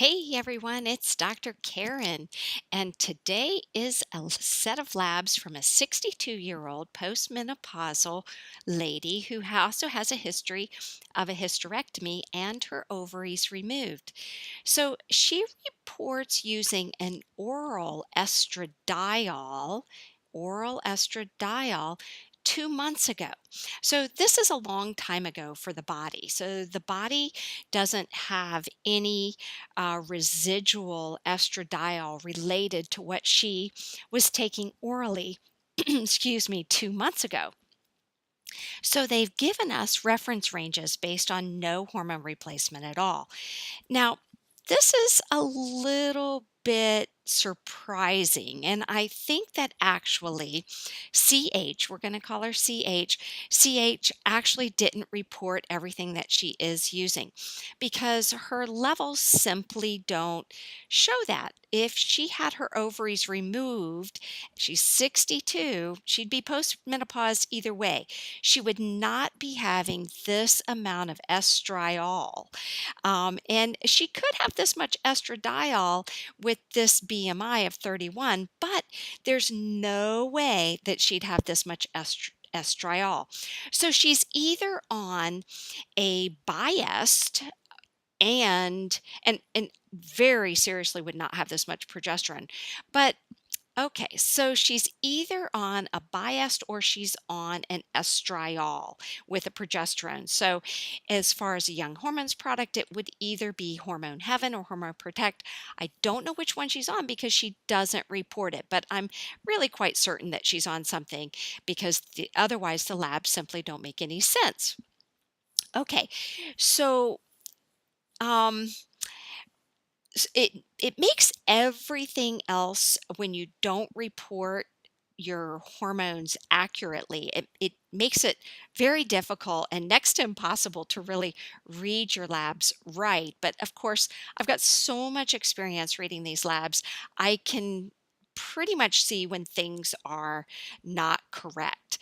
Hey everyone, it's Dr. Karen, and today is a set of labs from a 62-year-old postmenopausal lady who also has a history of a hysterectomy and her ovaries removed. So she reports using an oral estradiol 2 months ago. So this is a long time ago for the body. So the body doesn't have any residual estradiol related to what she was taking orally, excuse me, 2 months ago. So they've given us reference ranges based on no hormone replacement at all. Now, this is a little bit surprising, and I think that actually CH, we're going to call her CH actually didn't report everything that she is using because her levels simply don't show that. If she had her ovaries removed, she's 62, she'd be postmenopause either way. She would not be having this amount of estriol, and she could have this much estradiol with this BMI of 31, but there's no way that she'd have this much estriol. So she's either on a biased and very seriously would not have this much progesterone. But okay, so she's either on a biased or she's on an estriol with a progesterone. So, as far as a young hormones product, it would either be Hormone Heaven or Hormone Protect. I don't know which one she's on because she doesn't report it, but I'm really quite certain that she's on something because otherwise the labs simply don't make any sense. Okay, so um, it makes everything else when you don't report your hormones accurately. It makes it very difficult and next to impossible to really read your labs right. But of course, I've got so much experience reading these labs, I can pretty much see when things are not correct.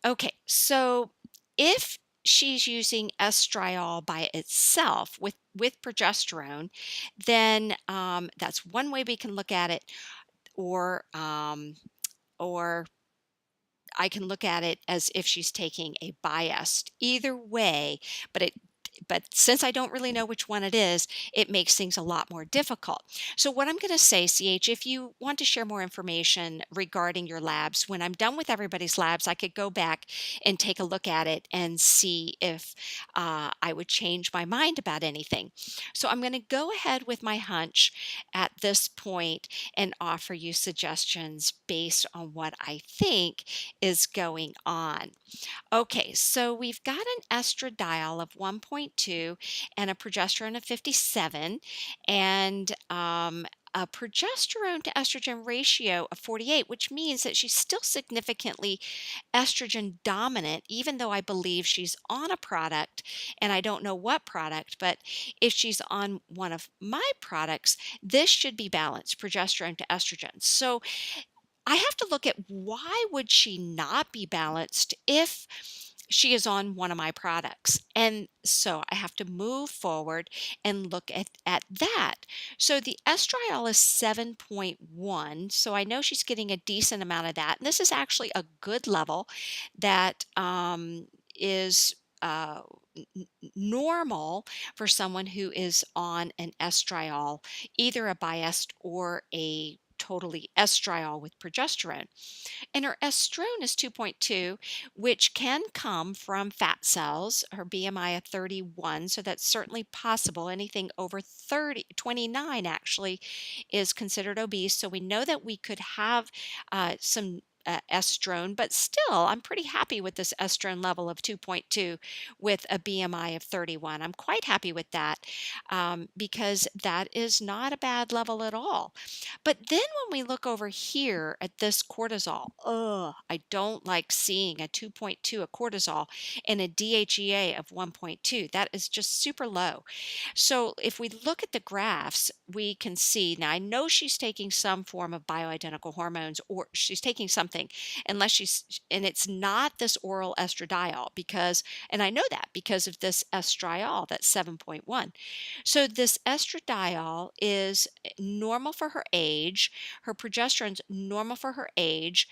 Okay, so if she's using estriol by itself with progesterone, then that's one way we can look at it, or I can look at it as if she's taking a biased. Either way, but it but since I don't really know which one it is, it makes things a lot more difficult. So what I'm going to say, CH, if you want to share more information regarding your labs, when I'm done with everybody's labs, I could go back and take a look at it and see if I would change my mind about anything. So I'm going to go ahead with my hunch at this point and offer you suggestions based on what I think is going on. Okay, so we've got an estradiol of 1.2 and a progesterone of 57, and a progesterone to estrogen ratio of 48, which means that she's still significantly estrogen dominant, even though I believe she's on a product and I don't know what product, but if she's on one of my products, this should be balanced, progesterone to estrogen. So I have to look at why would she not be balanced if she is on one of my products. And so I have to move forward and look at that. So the estriol is 7.1. So I know she's getting a decent amount of that. And this is actually a good level that is normal for someone who is on an estriol, either a biased or a totally estriol with progesterone. And her estrone is 2.2, which can come from fat cells, her BMI of 31. So that's certainly possible. Anything over 29 actually is considered obese. So we know that we could have some estrone, but still, I'm pretty happy with this estrone level of 2.2 with a BMI of 31. I'm quite happy with that because that is not a bad level at all. But then when we look over here at this cortisol, I don't like seeing a 2.2 a cortisol and a DHEA of 1.2. That is just super low. So if we look at the graphs, we can see now I know she's taking some form of bioidentical hormones or she's taking something something unless and it's not this oral estradiol because, and I know that because of this estriol that's 7.1. So this estradiol is normal for her age. Her progesterone's normal for her age,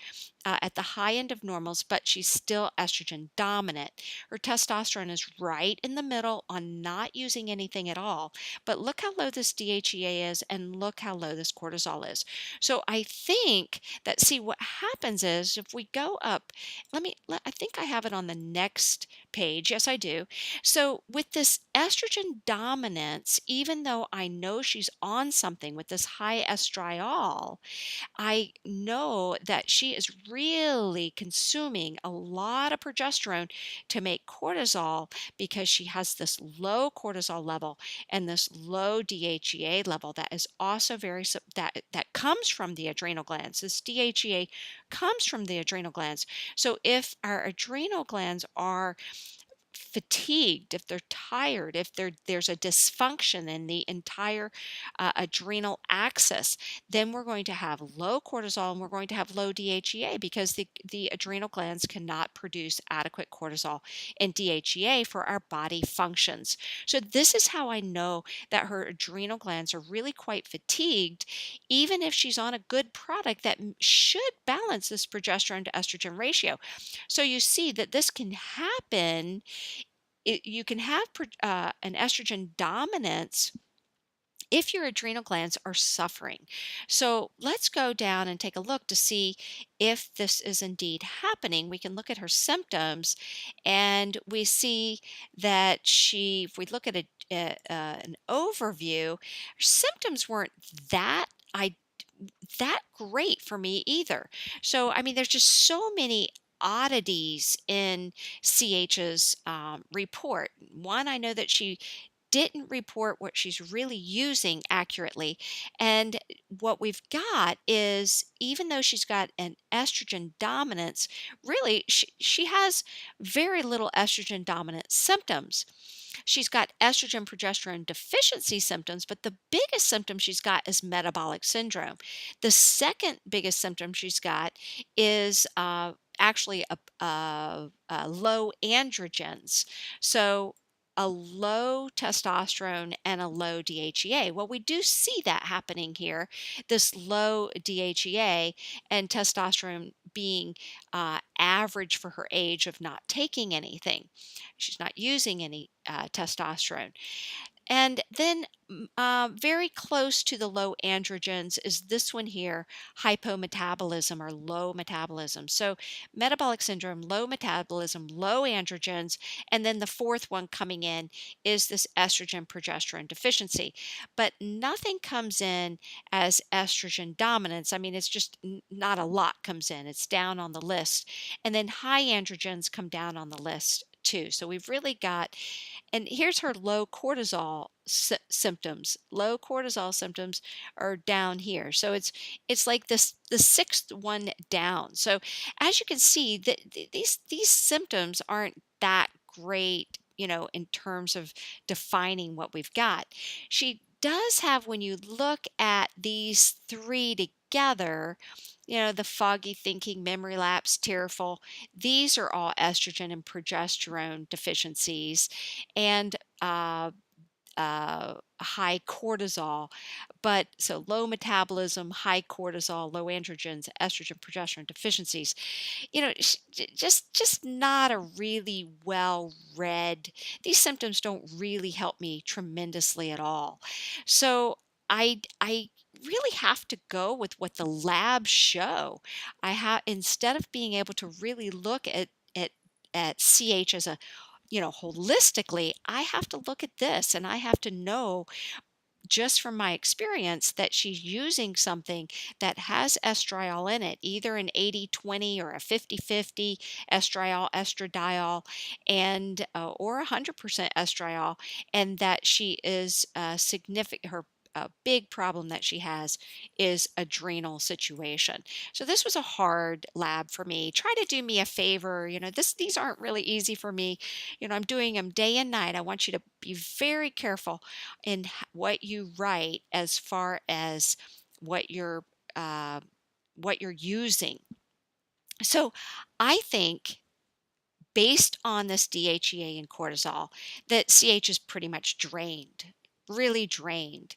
at the high end of normals, but she's still estrogen dominant. Her testosterone is right in the middle on not using anything at all. But look how low this DHEA is, and look how low this cortisol is. So I think that, see, what happens is if we go up, I think I have it on the next page. Yes, I do. So with this estrogen dominance, even though I know she's on something with this high estriol, I know that she is really consuming a lot of progesterone to make cortisol because she has this low cortisol level and this low DHEA level that is also that comes from the adrenal glands. This DHEA comes from the adrenal glands. So if our adrenal glands are fatigued, if they're tired, if there's a dysfunction in the entire adrenal axis, then we're going to have low cortisol and we're going to have low DHEA because the adrenal glands cannot produce adequate cortisol and DHEA for our body functions. So this is how I know that her adrenal glands are really quite fatigued, even if she's on a good product that should balance this progesterone to estrogen ratio. So you see that this can happen. You can have an estrogen dominance if your adrenal glands are suffering. So let's go down and take a look to see if this is indeed happening. We can look at her symptoms, and we see that if we look at an overview, her symptoms weren't that I that great for me either. So, I mean, there's just so many oddities in CH's report. One, I know that she didn't report what she's really using accurately. And what we've got is, even though she's got an estrogen dominance, really she has very little estrogen dominant symptoms. She's got estrogen progesterone deficiency symptoms, but the biggest symptom she's got is metabolic syndrome. The second biggest symptom she's got is actually low androgens. So a low testosterone and a low DHEA. Well, we do see that happening here, this low DHEA and testosterone being average for her age of not taking anything. She's not using any testosterone. And then very close to the low androgens is this one here, hypometabolism or low metabolism. So metabolic syndrome, low metabolism, low androgens, and then the fourth one coming in is this estrogen progesterone deficiency. But nothing comes in as estrogen dominance. I mean, it's just not a lot comes in. It's down on the list. And then high androgens come down on the list too. So we've really got, and here's her low cortisol symptoms. Low cortisol symptoms are down here. So it's like this the sixth one down. So as you can see, these symptoms aren't that great, in terms of defining what we've got. She does have, when you look at these three together, the foggy thinking, memory lapse, tearful, these are all estrogen and progesterone deficiencies, and high cortisol. But so low metabolism, high cortisol, low androgens, estrogen, progesterone deficiencies. Just not a really well read. These symptoms don't really help me tremendously at all. So I really have to go with what the labs show. I have, instead of being able to really look at CH as a, holistically, I have to look at this, and I have to know just from my experience that she's using something that has estriol in it, either an 80-20 or a 50-50 estradiol, and or 100% estriol, and that she is significant. Her a big problem that she has is adrenal situation. So this was a hard lab for me. Try to do me a favor. These aren't really easy for me. I'm doing them day and night. I want you to be very careful in what you write as far as what you're uh, what you're using. So I think based on this DHEA and cortisol, that CH is pretty much drained, really drained.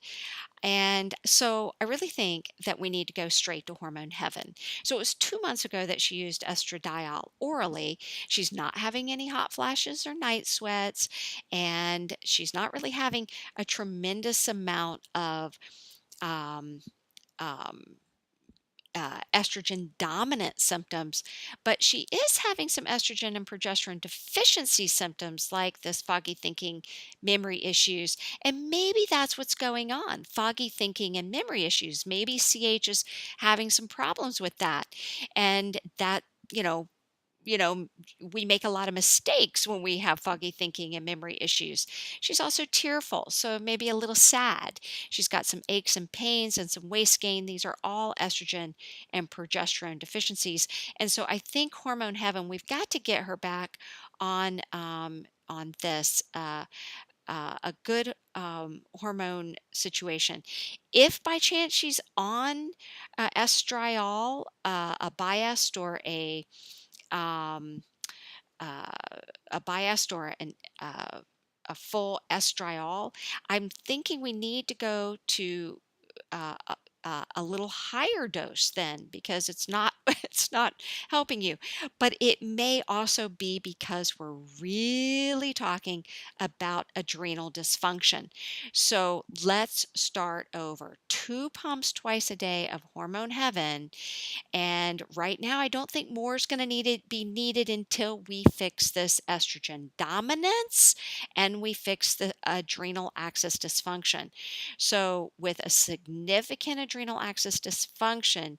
And so I really think that we need to go straight to hormone heaven. So it was 2 months ago that she used estradiol orally. She's not having any hot flashes or night sweats, and she's not really having a tremendous amount of um, um, estrogen dominant symptoms, but she is having some estrogen and progesterone deficiency symptoms like this foggy thinking, memory issues. And maybe that's what's going on, foggy thinking and memory issues. Maybe CH is having some problems with that. And that, you know, you know, we make a lot of mistakes when we have foggy thinking and memory issues. She's also tearful, so maybe a little sad. She's got some aches and pains and some waist gain. These are all estrogen and progesterone deficiencies. And so I think hormone heaven, we've got to get her back on this a good hormone situation. If by chance she's on estriol, a biased or um, uh, a biased or a full estriol, I'm thinking we need to go to a little higher dose then because it's not it's not helping you. But it may also be because we're really talking about adrenal dysfunction. So let's start over. 2 pumps twice a day of hormone heaven, and right now, I don't think more is going to be needed until we fix this estrogen dominance and we fix the adrenal axis dysfunction. So, with a significant adrenal axis dysfunction,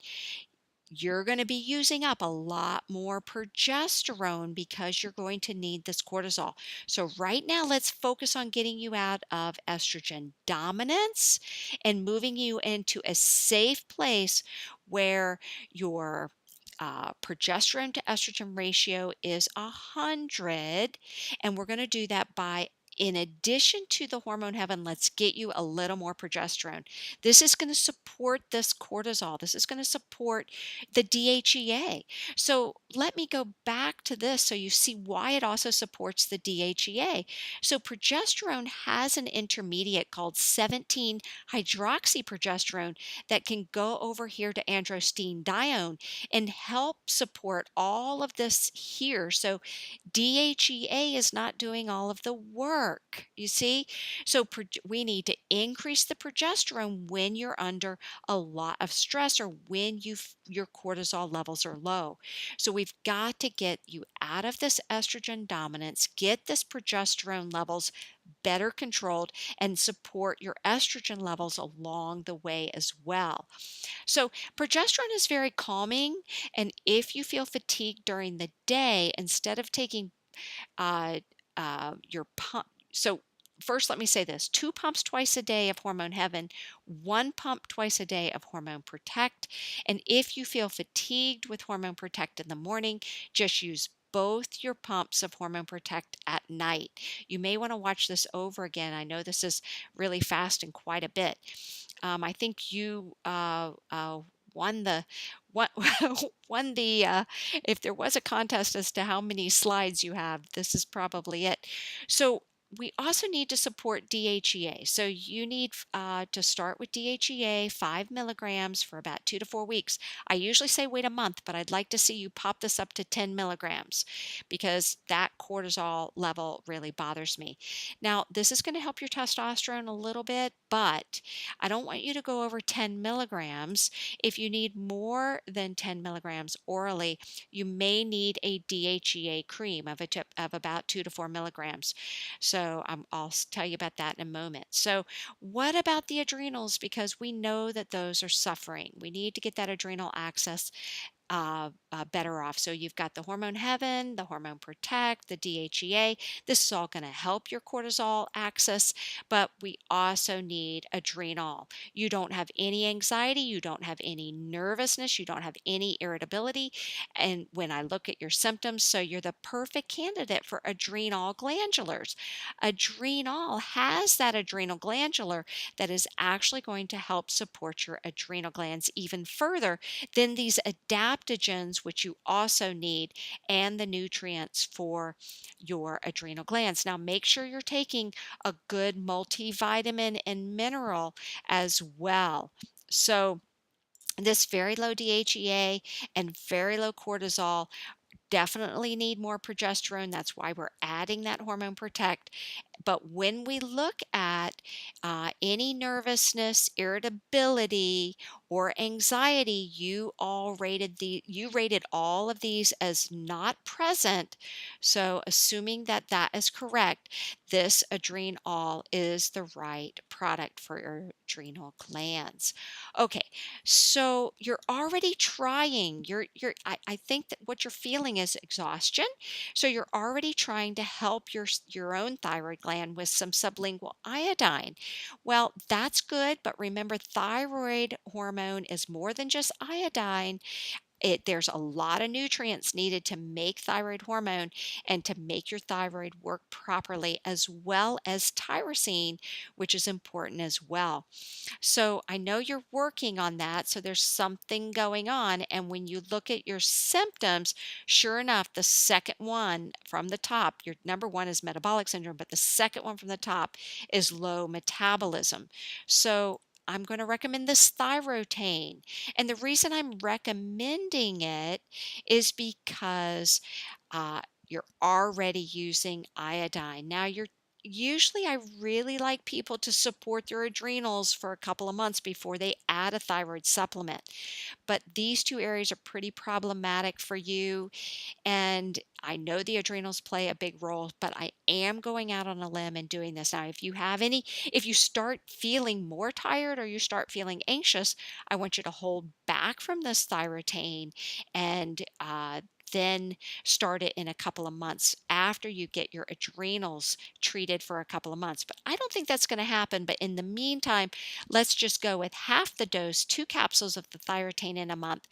you're going to be using up a lot more progesterone because you're going to need this cortisol. So, right now, let's focus on getting you out of estrogen dominance and moving you into a safe place where your progesterone to estrogen ratio is 100. And we're going to do that by, in addition to the hormone heaven, let's get you a little more progesterone. This is going to support this cortisol. This is going to support the DHEA. So let me go back to this so you see why it also supports the DHEA. So progesterone has an intermediate called 17 hydroxyprogesterone that can go over here to androstenedione and help support all of this here. So DHEA is not doing all of the work, you see? So we need to increase the progesterone when you're under a lot of stress or when your cortisol levels are low. So we've got to get you out of this estrogen dominance, get this progesterone levels better controlled, and support your estrogen levels along the way as well. So progesterone is very calming, and if you feel fatigued during the day, instead of taking uh, your pump. So, first, let me say this: 2 pumps twice a day of Hormone Heaven, 1 pump twice a day of Hormone Protect. And if you feel fatigued with Hormone Protect in the morning, just use both your pumps of Hormone Protect at night. You may want to watch this over again. I know this is really fast and quite a bit. I think you won the won, won the if there was a contest as to how many slides you have, this is probably it. So we also need to support DHEA. So you need to start with DHEA 5 milligrams for about 2 to 4 weeks. I usually say wait a month, but I'd like to see you pop this up to 10 milligrams because that cortisol level really bothers me. Now, this is going to help your testosterone a little bit, but I don't want you to go over 10 milligrams. If you need more than 10 milligrams orally, you may need a DHEA cream of of about 2 to 4 milligrams. So I'll tell you about that in a moment. So, what about the adrenals? Because we know that those are suffering. We need to get that adrenal access better off. So you've got the hormone heaven, the hormone protect, the DHEA. This is all going to help your cortisol axis, but we also need adrenal. You don't have any anxiety, you don't have any nervousness, you don't have any irritability. And when I look at your symptoms, so you're the perfect candidate for adrenal glandulars. Adrenal has that adrenal glandular that is actually going to help support your adrenal glands even further than these adaptogens adaptogens, which you also need, and the nutrients for your adrenal glands. Now, make sure you're taking a good multivitamin and mineral as well. So, this very low DHEA and very low cortisol definitely need more progesterone. That's why we're adding that hormone protect. But when we look at any nervousness, irritability, or anxiety, you rated all of these as not present. So, assuming that that is correct, this Adrenal is the right product for your adrenal glands. Okay, so you're already trying. I think that what you're feeling is exhaustion. So you're already trying to help your own thyroid gland with some sublingual iodine. Well, that's good, but remember, thyroid hormone is more than just iodine. There's a lot of nutrients needed to make thyroid hormone and to make your thyroid work properly, as well as tyrosine, which is important as well. So I know you're working on that. So there's something going on. And when you look at your symptoms, sure enough, the second one from the top, your number one is metabolic syndrome, but the second one from the top is low metabolism. So I'm going to recommend this thyroxine. And the reason I'm recommending it is because you're already using iodine. Now, usually I really like people to support their adrenals for a couple of months before they add a thyroid supplement. But these two areas are pretty problematic for you, and I know the adrenals play a big role, but I am going out on a limb and doing this. Now, if you start feeling more tired or you start feeling anxious, I want you to hold back from this thyroxine and then start it in a couple of months after you get your adrenals treated for a couple of months. But I don't think that's going to happen. But in the meantime, let's just go with half the dose, 2 capsules of the thyroxine in a month,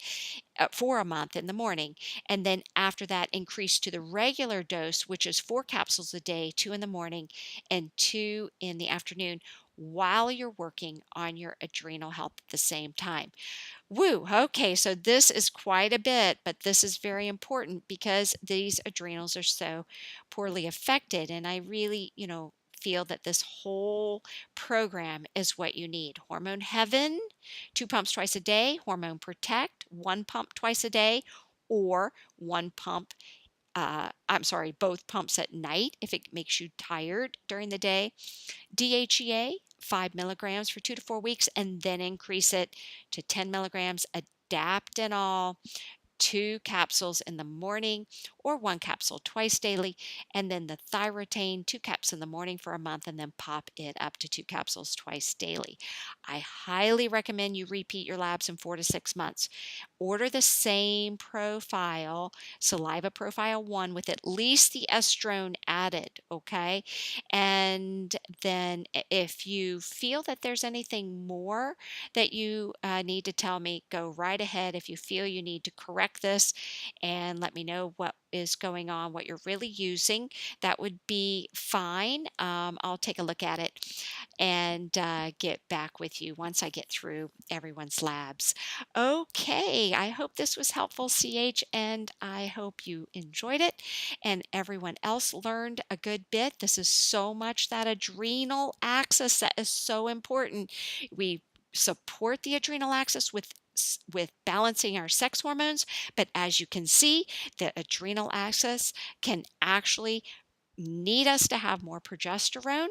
for a month in the morning. And then after that, increase to the regular dose, which is 4 capsules a day, 2 in the morning and 2 in the afternoon, while you're working on your adrenal health at the same time. Woo. Okay, so this is quite a bit, but this is very important because these adrenals are so poorly affected. And I really, feel that this whole program is what you need. Hormone Heaven, 2 pumps twice a day. Hormone Protect, 1 pump twice a day, or 1 pump. I'm sorry, both pumps at night if it makes you tired during the day. DHEA, 5 milligrams for 2 to 4 weeks, and then increase it to 10 milligrams. Adaptanol, 2 capsules in the morning or 1 capsule twice daily, and then the thyroxine, 2 caps in the morning for a month, and then pop it up to 2 capsules twice daily. I highly recommend you repeat your labs in 4 to 6 months. Order the same profile, saliva profile 1, with at least the estrone added, okay? And then if you feel that there's anything more that you need to tell me, go right ahead. If you feel you need to correct this and let me know what is going on, what you're really using, that would be fine. I'll take a look at it and get back with you once I get through everyone's labs. Okay, I hope this was helpful, CH, and I hope you enjoyed it and everyone else learned a good bit. This is so much that adrenal axis that is so important. We support the adrenal axis with balancing our sex hormones, but as you can see, the adrenal axis can actually need us to have more progesterone,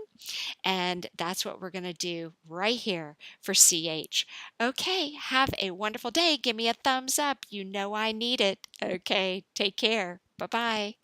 and that's what we're going to do right here for CH. Okay, have a wonderful day. Give me a thumbs up. You know I need it. Okay, take care. Bye-bye.